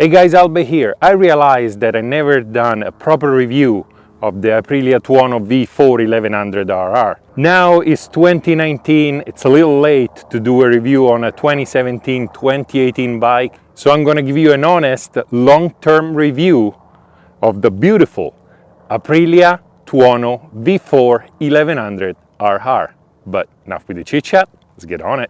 Hey guys, Albe here. I realized that I never done a proper review of the Aprilia Tuono V4 1100RR. Now it's 2019, it's a little late to do a review on a 2017-2018 bike, so I'm gonna give you an honest, long-term review of the beautiful Aprilia Tuono V4 1100RR. But enough with the chit chat, let's get on it.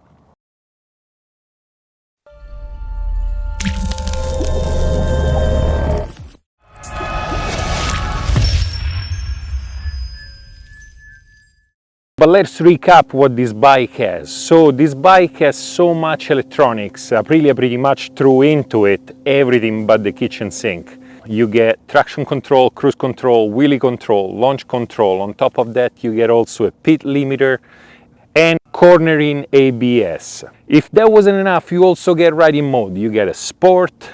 But let's recap what this bike has. So this bike has so much electronics. Aprilia pretty much threw into it everything but the kitchen sink. You get traction control, cruise control, wheelie control, launch control. On top of that you get also a pit limiter and cornering ABS. If that wasn't enough, you also get riding mode. You get a sport,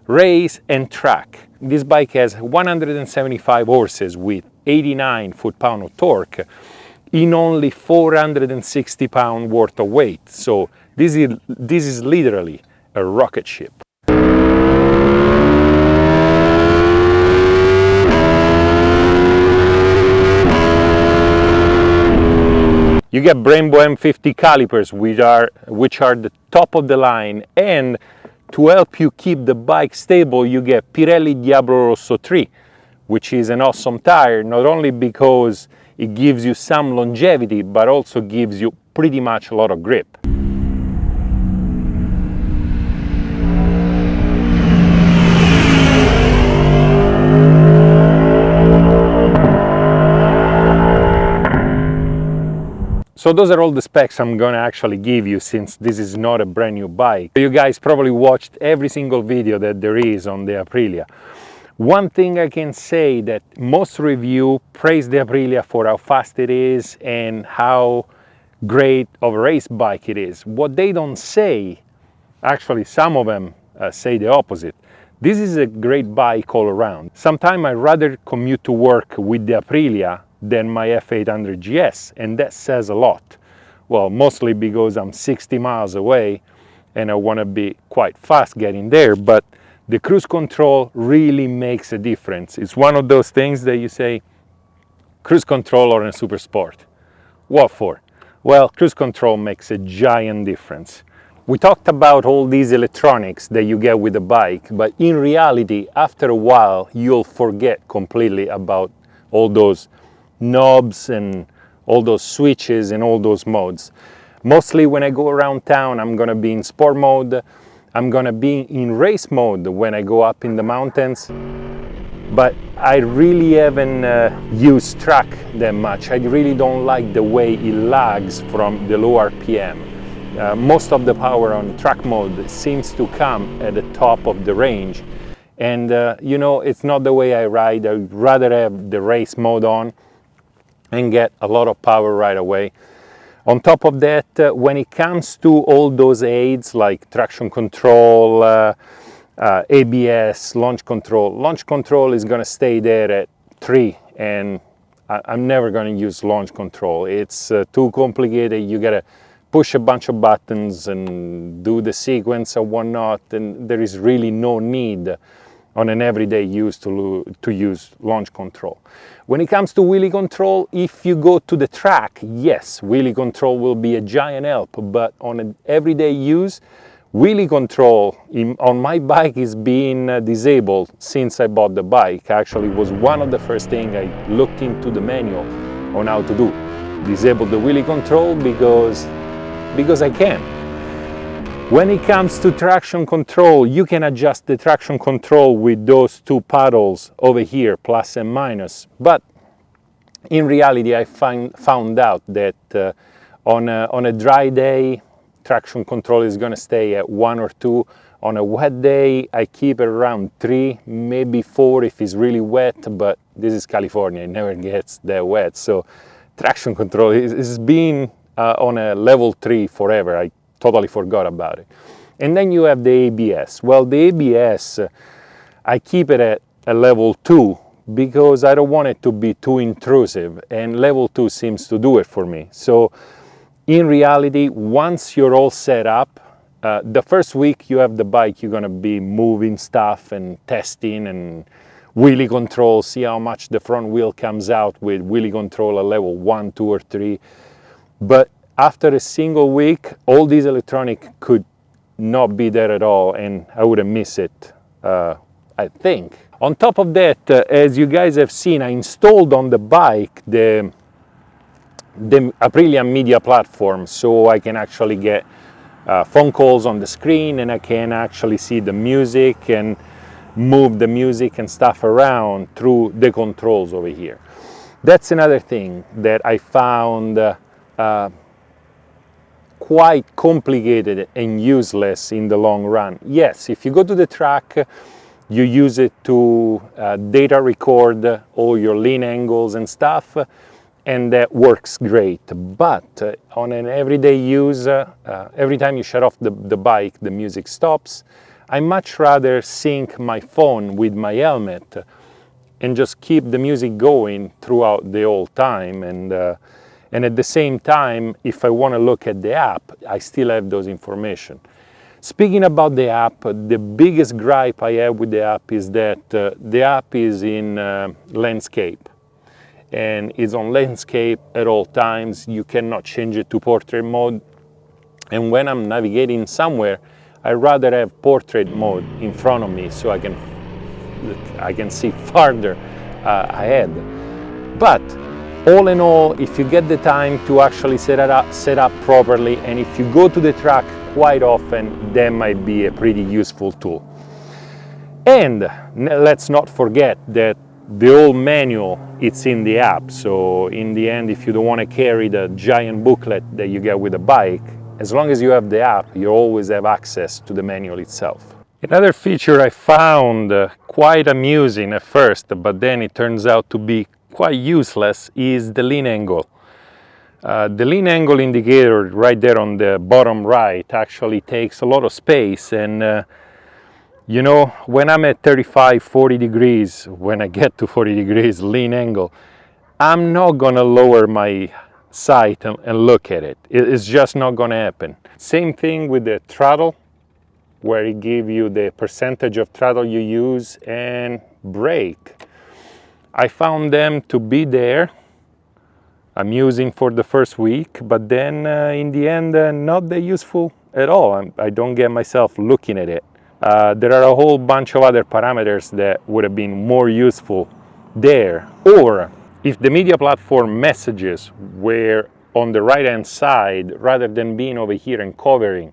race and track. This bike has 175 horses with 89 foot-pound of torque in only 460 pounds worth of weight. So this is literally a rocket ship. You get Brembo M50 calipers, which are the top of the line, and to help you keep the bike stable, you get Pirelli Diablo Rosso 3, which is an awesome tire, not only because it gives you some longevity, but also gives you pretty much a lot of grip. So those are all the specs I'm gonna actually give you, since this is not a brand new bike. You guys probably watched every single video that there is on the Aprilia. One thing I can say, that most reviews praise the Aprilia for how fast it is and how great of a race bike it is. What they don't say, actually some of them say the opposite. This is a great bike all around. Sometimes I'd rather commute to work with the Aprilia than my F800 GS, and that says a lot. Well, mostly because I'm 60 miles away and I want to be quite fast getting there, but the cruise control really makes a difference. It's one of those things that you say, cruise control or a super sport. What for? Well, cruise control makes a giant difference. We talked about all these electronics that you get with the bike, but in reality, after a while, you'll forget completely about all those knobs and all those switches and all those modes. Mostly when I go around town, I'm gonna be in sport mode. I'm gonna be in race mode when I go up in the mountains, but I really haven't used track that much. I really don't like the way it lags from the low RPM. Most of the power on track mode seems to come at the top of the range, and you know, it's not the way I ride. I'd rather have the race mode on and get a lot of power right away. On top of that, when it comes to all those aids like traction control, ABS, launch control is going to stay there at 3, and I'm never going to use launch control. It's too complicated. You got to push a bunch of buttons and do the sequence or whatnot, and there is really no need on an everyday use to use launch control. When it comes to wheelie control, if you go to the track, yes, wheelie control will be a giant help, but on an everyday use, wheelie control on my bike is being disabled since I bought the bike. Actually, it was one of the first things I looked into the manual on how to do. Disable the wheelie control because I can. When it comes to traction control, you can adjust the traction control with those two paddles over here, plus and minus. But in reality, I found out that on a dry day, traction control is going to stay at 1 or 2. On a wet day, I keep it around 3, maybe 4 if it's really wet, but this is California, it never gets that wet. So traction control is being on a level 3 forever. I totally forgot about it. And then you have the ABS. Well, the ABS, I keep it at a level 2 because I don't want it to be too intrusive, and level 2 seems to do it for me. So in reality, once you're all set up, The first week you have the bike, you're gonna be moving stuff and testing and wheelie control, see how much the front wheel comes out with wheelie control at level 1, 2, or 3. But after a single week, all these electronic could not be there at all, and I wouldn't miss it, I think. On top of that, as you guys have seen, I installed on the bike the Aprilia media platform, so I can actually get phone calls on the screen, and I can actually see the music and move the music and stuff around through the controls over here. That's another thing that I found quite complicated and useless in the long run. Yes, if you go to the track, you use it to data record all your lean angles and stuff, and that works great. But on an everyday use, every time you shut off the bike, the music stops. I much rather sync my phone with my helmet and just keep the music going throughout the whole time. And at the same time, if I want to look at the app, I still have those information. Speaking about the app, the biggest gripe I have with the app is that the app is in landscape, and it's on landscape at all times. You cannot change it to portrait mode. And when I'm navigating somewhere, I rather have portrait mode in front of me so I can see farther ahead. But all in all, if you get the time to actually set up properly, and if you go to the track quite often, that might be a pretty useful tool. And let's not forget that the whole manual, it's in the app. So in the end, if you don't want to carry the giant booklet that you get with a bike, as long as you have the app, you always have access to the manual itself. Another feature I found quite amusing at first, but then it turns out to be quite useless, is the lean angle. The lean angle indicator right there on the bottom right actually takes a lot of space, and you know, when I'm at 35-40 degrees, when I get to 40 degrees lean angle, I'm not gonna lower my sight and look at it. It's just not gonna happen. Same thing with the throttle, where it gives you the percentage of throttle you use, and brake. I found them to be there, amusing for the first week, but then in the end not that useful at all. I don't get myself looking at it. There are a whole bunch of other parameters that would have been more useful there. Or if the media platform messages were on the right hand side rather than being over here and covering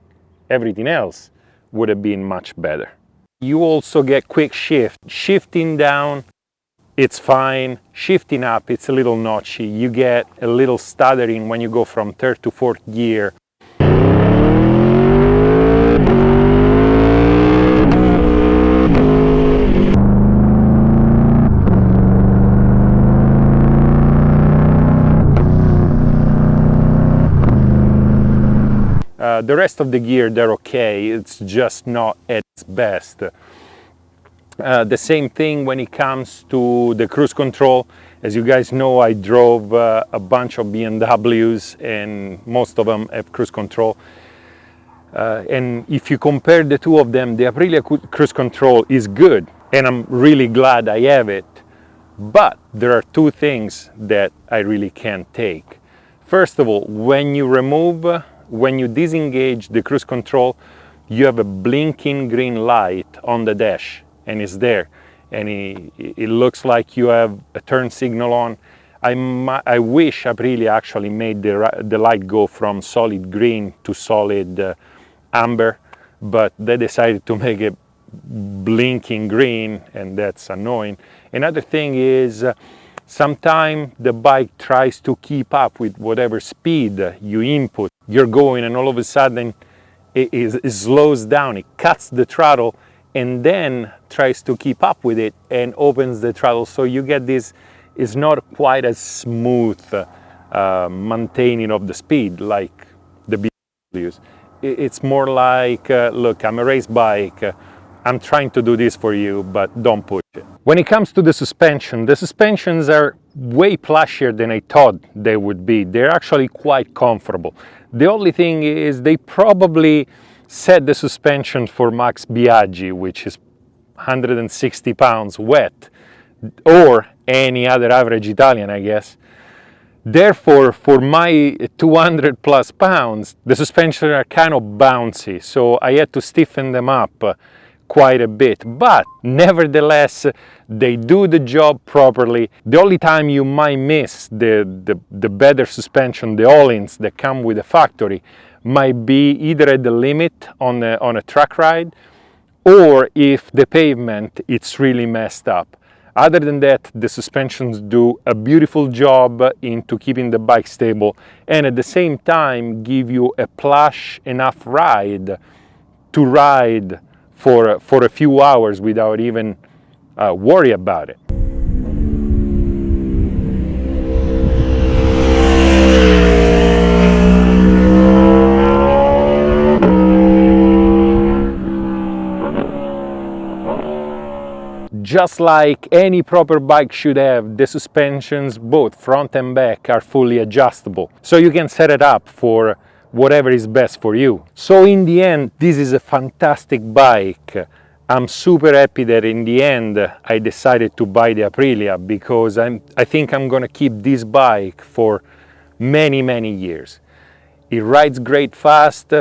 everything else, would have been much better. You also get quick shift. Shifting down, it's fine. Shifting up, it's a little notchy. You get a little stuttering when you go from third to fourth gear. The rest of the gear, they're okay, it's just not at its best. The same thing when it comes to the cruise control. As you guys know, I drove a bunch of BMWs, and most of them have cruise control. And if you compare the two of them, the Aprilia cruise control is good, and I'm really glad I have it. But there are two things that I really can't take. First of all, when you disengage the cruise control, you have a blinking green light on the dash, and it's there, and it looks like you have a turn signal on. I wish Aprilia actually made the light go from solid green to solid amber, but they decided to make it blinking green, and that's annoying. Another thing is, sometimes the bike tries to keep up with whatever speed you input. You're going, and all of a sudden it slows down, it cuts the throttle, and then tries to keep up with it and opens the throttle. So you get this, it's not quite as smooth maintaining of the speed like the BMWs. It's more like, look, I'm a race bike, I'm trying to do this for you, but don't push it. When it comes to the suspensions are way plushier than I thought they would be. They're actually quite comfortable. The only thing is they probably set the suspension for Max Biaggi, which is 160 pounds wet, or any other average Italian, I guess. Therefore, for my 200 plus pounds, the suspensions are kind of bouncy, so I had to stiffen them up quite a bit. But nevertheless, they do the job properly. The only time you might miss the better suspension, the all-ins that come with the factory, might be either at the limit on a track ride, or if the pavement it's really messed up. Other than that, the suspensions do a beautiful job into keeping the bike stable, and at the same time give you a plush enough ride to ride for a few hours without even worry about it. Just like any proper bike should have, the suspensions, both front and back, are fully adjustable. So you can set it up for whatever is best for you. So in the end, this is a fantastic bike. I'm super happy that in the end I decided to buy the Aprilia, because I think I'm gonna keep this bike for many years. It rides great fast,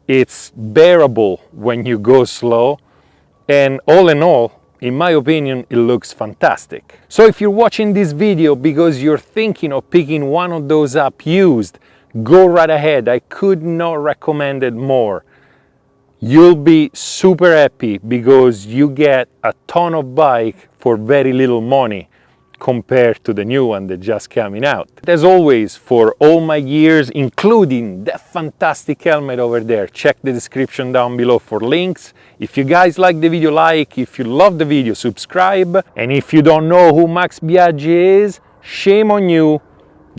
it's bearable when you go slow, and all in all, in my opinion, it looks fantastic. So if you're watching this video because you're thinking of picking one of those up used, go right ahead. I could not recommend it more. You'll be super happy because you get a ton of bike for very little money compared to the new one that's just coming out. As always, for all my gears, including that fantastic helmet over there, check the description down below for links. If you guys like the video, like. If you love the video, subscribe. And if you don't know who Max Biaggi is, shame on you.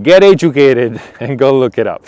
Get educated and go look it up.